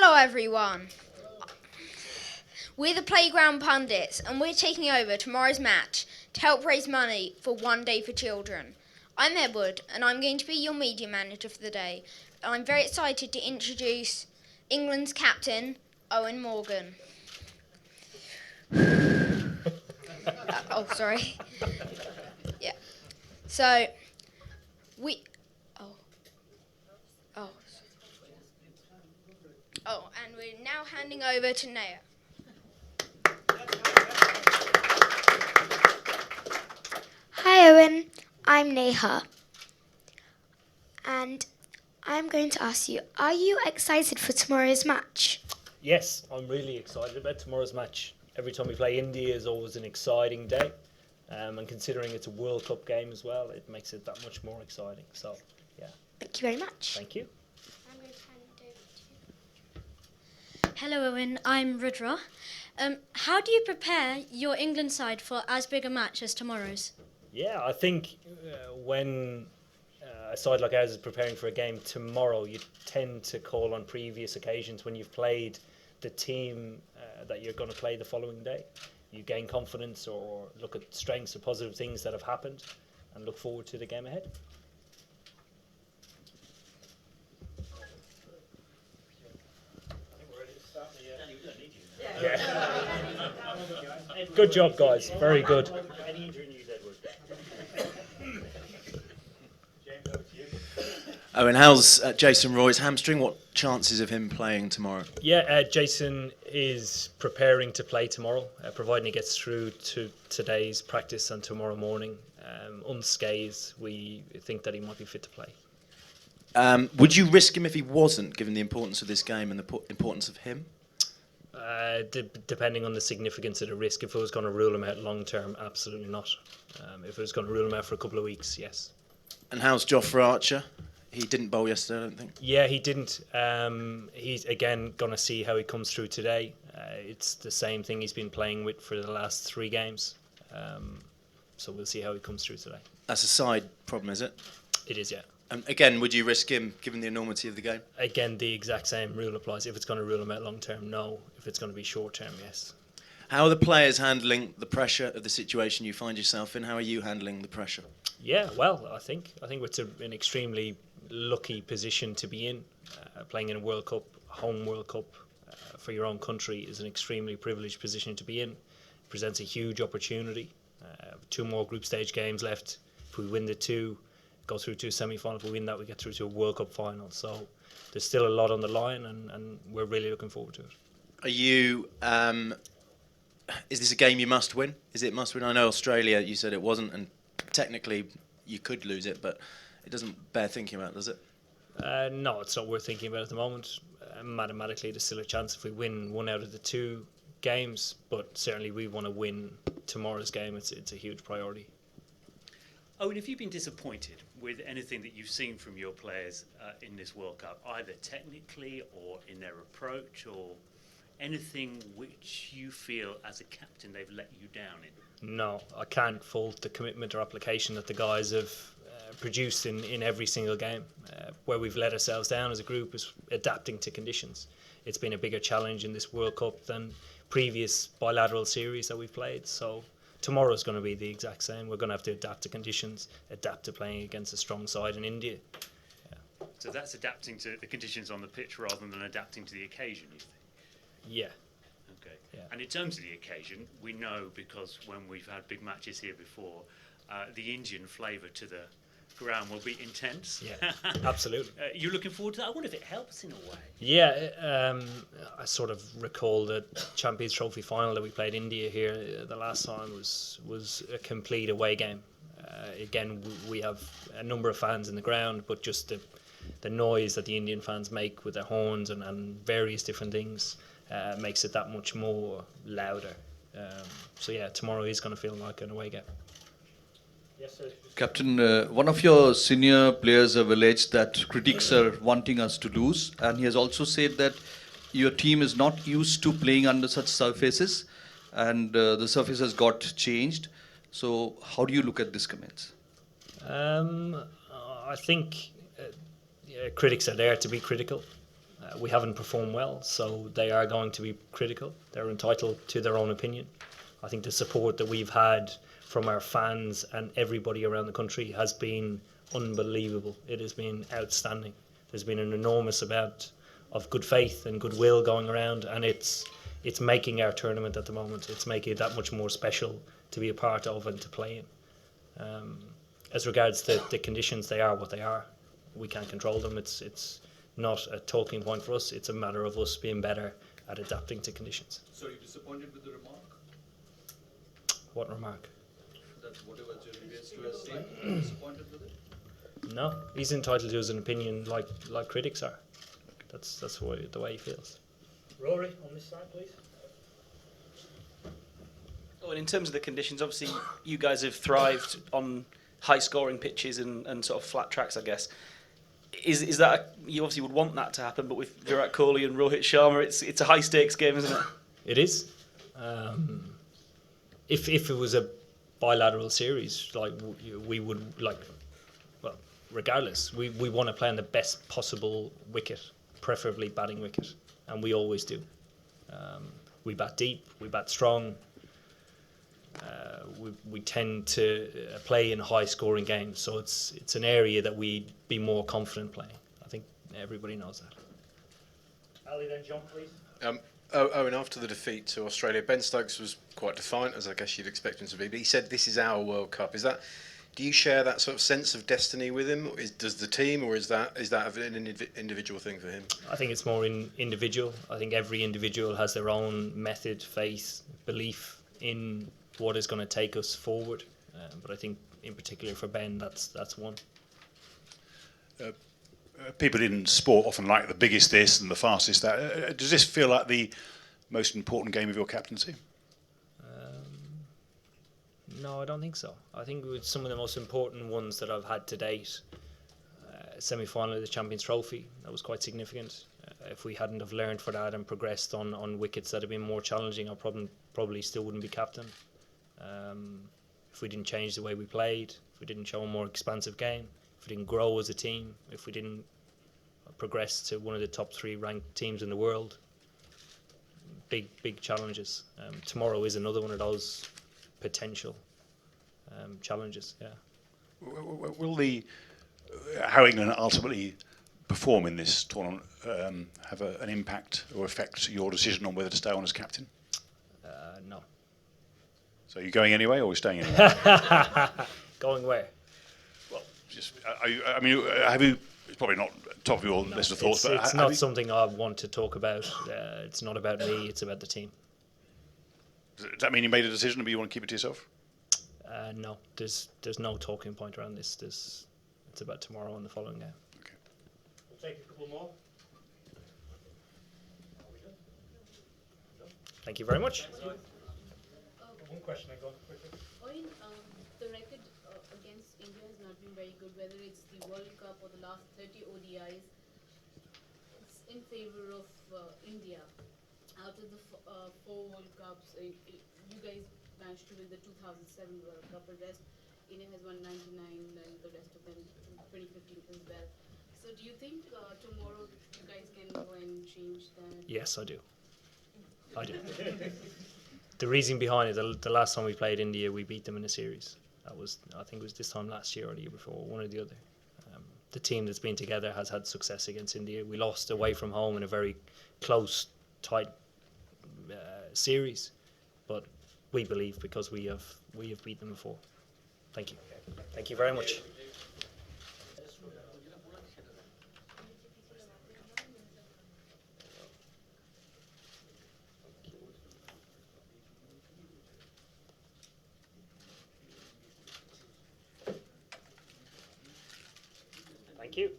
Hello everyone. We're the Playground Pundits and we're taking over tomorrow's match to help raise money for One Day for Children. I'm Edward and I'm going to be your media manager for the day. And I'm very excited to introduce England's captain, Eoin Morgan. Sorry. Yeah. So, and we're now handing over to Naya. Hi Owen, I'm Neha. And I'm going to ask you, are you excited for tomorrow's match? Yes, I'm really excited about tomorrow's match. Every time we play India is always an exciting day. And considering it's a World Cup game as well, it makes it that much more exciting. So, yeah. Thank you very much. Thank you. I'm going to hand it over to you. Hello Owen, I'm Rudra. How do you prepare your England side for as big a match as tomorrow's? Yeah, I think when a side like ours is preparing for a game tomorrow, you tend to call on previous occasions when you've played the team that you're going to play the following day. You gain confidence or look at strengths or positive things that have happened and look forward to the game ahead. Yeah. Good job, guys. Very good. Owen, how's Jason Roy's hamstring? What chances of him playing tomorrow? Yeah, Jason is preparing to play tomorrow, providing he gets through to today's practice and tomorrow morning. Unscathed, we think that he might be fit to play. Would you risk him if he wasn't, given the importance of this game and the importance of him? Depending on the significance of the risk. If it was going to rule him out long term, absolutely not. If it was going to rule him out for a couple of weeks, yes. And how's Jofra Archer? He didn't bowl yesterday, I don't think. Yeah, he didn't. He's again going to see how he comes through today. It's the same thing he's been playing with for the last 3 games. So we'll see how he comes through today. That's a side problem, is it? It is, yeah. Again, would you risk him, given the enormity of the game? Again, the exact same rule applies. If it's going to rule him out long term, no. If it's going to be short term, yes. How are the players handling the pressure of the situation you find yourself in? How are you handling the pressure? Yeah, well, I think it's an extremely lucky position to be in. Playing in a World Cup, home World Cup for your own country is an extremely privileged position to be in. It presents a huge opportunity. 2 more group stage games left. If we win the 2, go through to a semi-final. If we win that, we get through to a World Cup final. So there's still a lot on the line, and we're really looking forward to it. Are you? Is this a game you must win? Is it must win? I know Australia, you said it wasn't, and technically you could lose it, but it doesn't bear thinking about, does it? No, it's not worth thinking about at the moment. Mathematically, there's still a chance if we win 1 out of the 2 games, but certainly we want to win tomorrow's game. It's a huge priority. Owen, have you been disappointed with anything that you've seen from your players in this World Cup, either technically or in their approach, or anything which you feel as a captain they've let you down in? No, I can't fault the commitment or application that the guys have produced in every single game. Where we've let ourselves down as a group is adapting to conditions. It's been a bigger challenge in this World Cup than previous bilateral series that we've played. So tomorrow's going to be the exact same. We're going to have to adapt to conditions, adapt to playing against a strong side in India. Yeah. So that's adapting to the conditions on the pitch rather than adapting to the occasion, you think? Yeah. Okay. Yeah. And in terms of the occasion, we know, because when we've had big matches here before, the Indian flavour to the ground will be intense. Yeah, absolutely. You're looking forward to that? I wonder if it helps in a way. Yeah, I sort of recall the Champions Trophy final that we played India here the last time was a complete away game. Again, we have a number of fans in the ground, but just the noise that the Indian fans make with their horns and various different things makes it that much more louder. So yeah, tomorrow is going to feel like an away game. Yes, sir. Captain, one of your senior players have alleged that critics are wanting us to lose, and he has also said that your team is not used to playing under such surfaces, and the surface has got changed. So how do you look at these comments? I think critics are there to be critical. We haven't performed well, so they are going to be critical. They're entitled to their own opinion. I think the support that we've had from our fans and everybody around the country has been unbelievable. It has been outstanding. There's been an enormous amount of good faith and goodwill going around, and it's making our tournament at the moment. It's making it that much more special to be a part of and to play in. As regards to the conditions, they are what they are. We can't control them. It's not a talking point for us. It's a matter of us being better at adapting to conditions. So are you disappointed with the remark? What remark? That whatever Jeremy Bairstow has said, are you disappointed with it? No, he's entitled to his opinion like critics are. That's the way he feels. Rory, on this side, please. Oh, and in terms of the conditions, obviously you guys have thrived on high-scoring pitches and sort of flat tracks, I guess. Is that you obviously would want that to happen, but with Virat Kohli and Rohit Sharma, it's a high-stakes game, isn't it? It is. If it was a bilateral series, like we would well, regardless, we want to play on the best possible wicket, preferably batting wicket, and we always do. We bat deep, we bat strong. We tend to play in high-scoring games, so it's an area that we'd be more confident playing. I think everybody knows that. Ali, then John, please. Owen, after the defeat to Australia, Ben Stokes was quite defiant, as I guess you'd expect him to be, but he said, "This is our World Cup." Do you share that sort of sense of destiny with him? Does the team, or is that an individual thing for him? I think it's more individual. I think every individual has their own method, faith, belief in what is going to take us forward. But I think, in particular for Ben, that's one. People in sport often like the biggest this and the fastest that. Does this feel like the most important game of your captaincy? No, I don't think so. I think it's some of the most important ones that I've had to date. Semi-final of the Champions Trophy, that was quite significant. If we hadn't have learned for that and progressed on wickets that have been more challenging, I probably still wouldn't be captain. If we didn't change the way we played, if we didn't show a more expansive game, if we didn't grow as a team, if we didn't progress to one of the top 3 ranked teams in the world, big challenges. Tomorrow is another one of those potential challenges. Yeah. Will how England ultimately perform in this tournament have an impact or affect your decision on whether to stay on as captain? No. So are you going anyway, or are you staying anyway? Going where? Well, have you? It's probably not top of your list of thoughts, but it's not something I want to talk about. It's not about me. It's about the team. Does that mean you made a decision, or you want to keep it to yourself? No, there's no talking point around this. It's about tomorrow and the following game. Okay. We'll take a couple more. Thank you very much. One question, I go quickly. Eoin, the record against India has not been very good, whether it's the World Cup or the last 30 ODIs. It's in favour of India. Out of the 4 World Cups, you guys managed to win the 2007 World Cup, the rest, India has won 99 and the rest of them 2015 as well. So do you think tomorrow you guys can go and change that? Yes, I do. The reason behind it, the last time we played India, we beat them in a series. I think it was this time last year or the year before, one or the other. The team that's been together has had success against India. We lost away from home in a very close, tight series, but we believe because we have beat them before. Thank you. Thank you very much. Thank you.